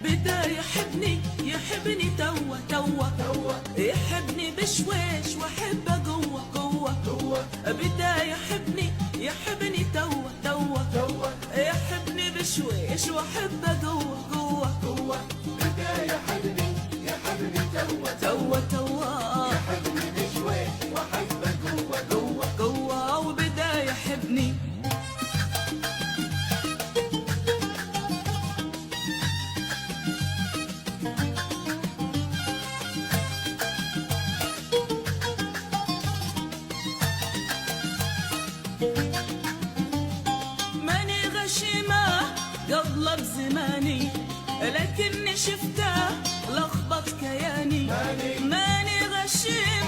بدا يحبني يحبني توا توا توا، يحبني بشويش واحبه جوا جوا جوا، بدا يحبني يحبني توا توا توا، يحبني بشويش واحبه جوا جوا جوا، بدا يحبني توا توا توا، يحبني بشويش واحبه جوا جوا جوا وبدا يحبني. ماني غشيمة قبل بزماني، لكني شفته لخبط كياني. ماني غشيمة